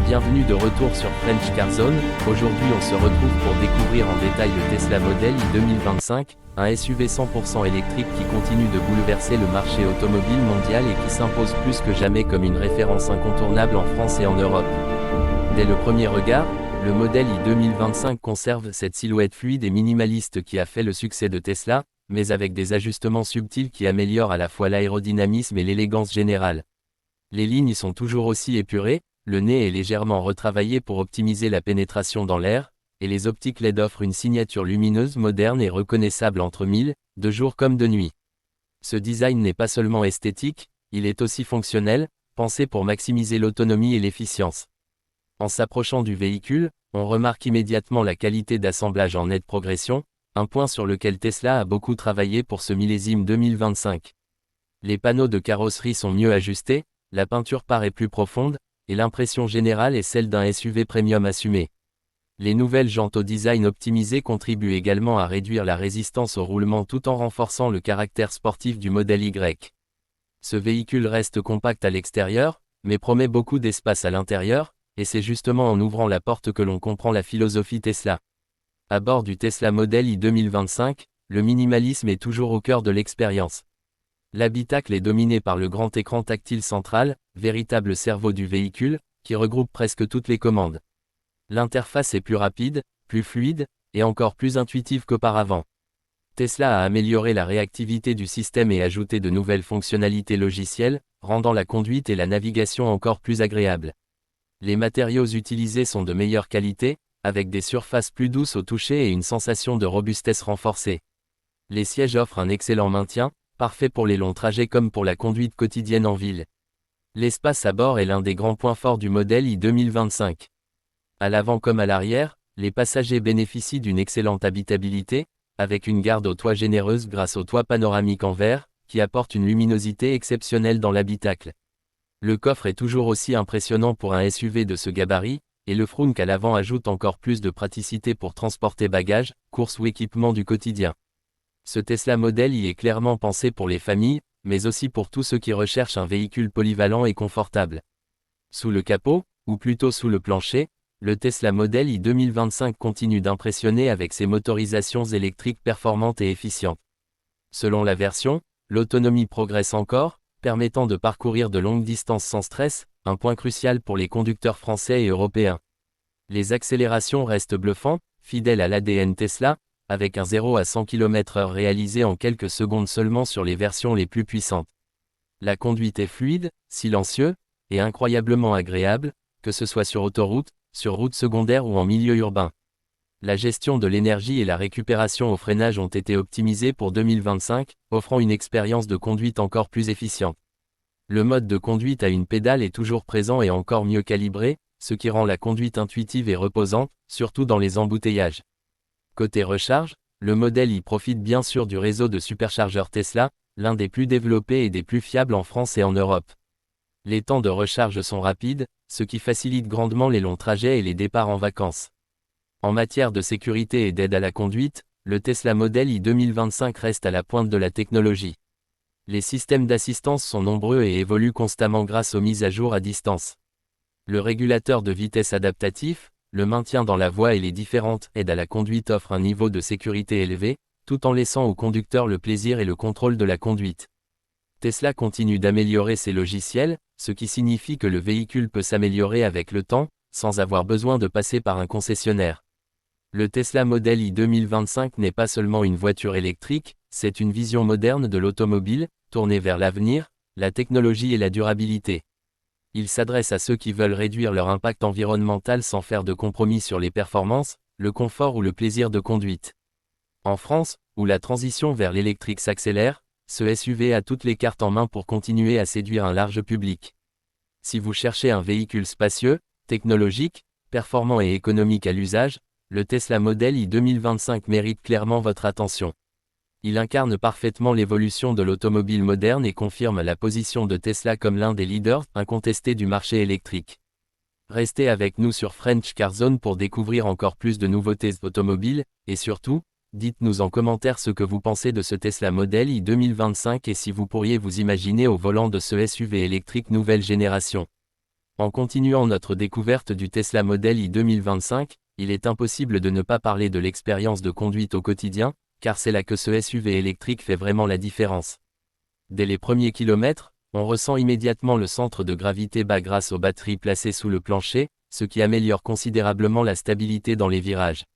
Bienvenue de retour sur French Car Zone. Aujourd'hui on se retrouve pour découvrir en détail le Tesla Model Y 2025, un SUV 100% électrique qui continue de bouleverser le marché automobile mondial et qui s'impose plus que jamais comme une référence incontournable en France et en Europe. Dès le premier regard, le Model Y 2025 conserve cette silhouette fluide et minimaliste qui a fait le succès de Tesla, mais avec des ajustements subtils qui améliorent à la fois l'aérodynamisme et l'élégance générale. Les lignes sont toujours aussi épurées, le nez est légèrement retravaillé pour optimiser la pénétration dans l'air, et les optiques LED offrent une signature lumineuse moderne et reconnaissable entre mille, de jour comme de nuit. Ce design n'est pas seulement esthétique, il est aussi fonctionnel, pensé pour maximiser l'autonomie et l'efficience. En s'approchant du véhicule, on remarque immédiatement la qualité d'assemblage en nette progression, un point sur lequel Tesla a beaucoup travaillé pour ce millésime 2025. Les panneaux de carrosserie sont mieux ajustés, la peinture paraît plus profonde, et l'impression générale est celle d'un SUV premium assumé. Les nouvelles jantes au design optimisé contribuent également à réduire la résistance au roulement tout en renforçant le caractère sportif du modèle Y. Ce véhicule reste compact à l'extérieur, mais promet beaucoup d'espace à l'intérieur, et c'est justement en ouvrant la porte que l'on comprend la philosophie Tesla. À bord du Tesla Model Y 2025, le minimalisme est toujours au cœur de l'expérience. L'habitacle est dominé par le grand écran tactile central, véritable cerveau du véhicule, qui regroupe presque toutes les commandes. L'interface est plus rapide, plus fluide, et encore plus intuitive qu'auparavant. Tesla a amélioré la réactivité du système et ajouté de nouvelles fonctionnalités logicielles, rendant la conduite et la navigation encore plus agréables. Les matériaux utilisés sont de meilleure qualité, avec des surfaces plus douces au toucher et une sensation de robustesse renforcée. Les sièges offrent un excellent maintien, parfait pour les longs trajets comme pour la conduite quotidienne en ville. L'espace à bord est l'un des grands points forts du modèle Y 2025. À l'avant comme à l'arrière, les passagers bénéficient d'une excellente habitabilité, avec une garde au toit généreuse grâce au toit panoramique en verre, qui apporte une luminosité exceptionnelle dans l'habitacle. Le coffre est toujours aussi impressionnant pour un SUV de ce gabarit, et le frunk à l'avant ajoute encore plus de praticité pour transporter bagages, courses ou équipements du quotidien. Ce Tesla Model Y est clairement pensé pour les familles, mais aussi pour tous ceux qui recherchent un véhicule polyvalent et confortable. Sous le capot, ou plutôt sous le plancher, le Tesla Model Y 2025 continue d'impressionner avec ses motorisations électriques performantes et efficientes. Selon la version, l'autonomie progresse encore, permettant de parcourir de longues distances sans stress, un point crucial pour les conducteurs français et européens. Les accélérations restent bluffantes, fidèles à l'ADN Tesla, avec un 0 à 100 km/h réalisé en quelques secondes seulement sur les versions les plus puissantes. La conduite est fluide, silencieuse, et incroyablement agréable, que ce soit sur autoroute, sur route secondaire ou en milieu urbain. La gestion de l'énergie et la récupération au freinage ont été optimisées pour 2025, offrant une expérience de conduite encore plus efficiente. Le mode de conduite à une pédale est toujours présent et encore mieux calibré, ce qui rend la conduite intuitive et reposante, surtout dans les embouteillages. Côté recharge, le Model Y profite bien sûr du réseau de superchargeurs Tesla, l'un des plus développés et des plus fiables en France et en Europe. Les temps de recharge sont rapides, ce qui facilite grandement les longs trajets et les départs en vacances. En matière de sécurité et d'aide à la conduite, le Tesla Model Y 2025 reste à la pointe de la technologie. Les systèmes d'assistance sont nombreux et évoluent constamment grâce aux mises à jour à distance. Le régulateur de vitesse adaptatif, le maintien dans la voie et les différentes aides à la conduite offrent un niveau de sécurité élevé, tout en laissant au conducteur le plaisir et le contrôle de la conduite. Tesla continue d'améliorer ses logiciels, ce qui signifie que le véhicule peut s'améliorer avec le temps, sans avoir besoin de passer par un concessionnaire. Le Tesla Model Y 2025 n'est pas seulement une voiture électrique, c'est une vision moderne de l'automobile, tournée vers l'avenir, la technologie et la durabilité. Il s'adresse à ceux qui veulent réduire leur impact environnemental sans faire de compromis sur les performances, le confort ou le plaisir de conduite. En France, où la transition vers l'électrique s'accélère, ce SUV a toutes les cartes en main pour continuer à séduire un large public. Si vous cherchez un véhicule spacieux, technologique, performant et économique à l'usage, le Tesla Model Y 2025 mérite clairement votre attention. Il incarne parfaitement l'évolution de l'automobile moderne et confirme la position de Tesla comme l'un des leaders incontestés du marché électrique. Restez avec nous sur French Car Zone pour découvrir encore plus de nouveautés automobiles, et surtout, dites-nous en commentaire ce que vous pensez de ce Tesla Model Y 2025 et si vous pourriez vous imaginer au volant de ce SUV électrique nouvelle génération. En continuant notre découverte du Tesla Model i 2025, il est impossible de ne pas parler de l'expérience de conduite au quotidien, car c'est là que ce SUV électrique fait vraiment la différence. Dès les premiers kilomètres, on ressent immédiatement le centre de gravité bas grâce aux batteries placées sous le plancher, ce qui améliore considérablement la stabilité dans les virages.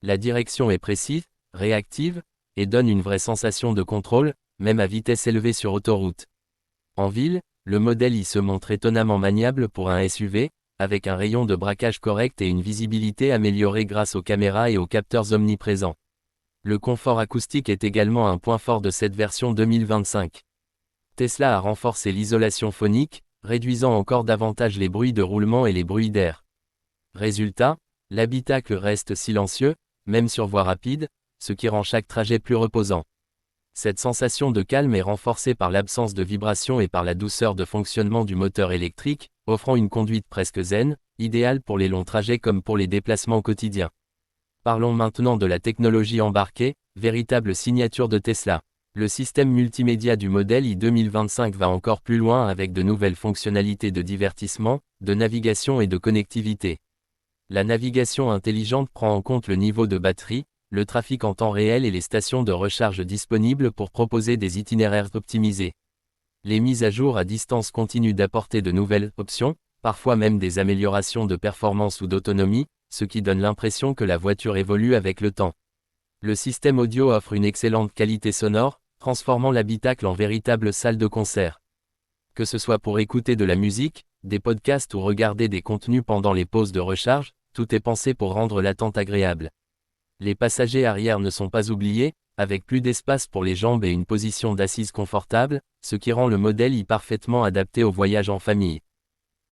La direction est précise, réactive, et donne une vraie sensation de contrôle, même à vitesse élevée sur autoroute. En ville, le Model i se montre étonnamment maniable pour un SUV, avec un rayon de braquage correct et une visibilité améliorée grâce aux caméras et aux capteurs omniprésents. Le confort acoustique est également un point fort de cette version 2025. Tesla a renforcé l'isolation phonique, réduisant encore davantage les bruits de roulement et les bruits d'air. Résultat, l'habitacle reste silencieux, même sur voie rapide, ce qui rend chaque trajet plus reposant. Cette sensation de calme est renforcée par l'absence de vibration et par la douceur de fonctionnement du moteur électrique, offrant une conduite presque zen, idéale pour les longs trajets comme pour les déplacements quotidiens. Parlons maintenant de la technologie embarquée, véritable signature de Tesla. Le système multimédia du Model i 2025 va encore plus loin avec de nouvelles fonctionnalités de divertissement, de navigation et de connectivité. La navigation intelligente prend en compte le niveau de batterie, le trafic en temps réel et les stations de recharge disponibles pour proposer des itinéraires optimisés. Les mises à jour à distance continuent d'apporter de nouvelles options, parfois même des améliorations de performance ou d'autonomie, ce qui donne l'impression que la voiture évolue avec le temps. Le système audio offre une excellente qualité sonore, transformant l'habitacle en véritable salle de concert. Que ce soit pour écouter de la musique, des podcasts ou regarder des contenus pendant les pauses de recharge, tout est pensé pour rendre l'attente agréable. Les passagers arrière ne sont pas oubliés, avec plus d'espace pour les jambes et une position d'assise confortable, ce qui rend le Model i parfaitement adapté au voyage en famille.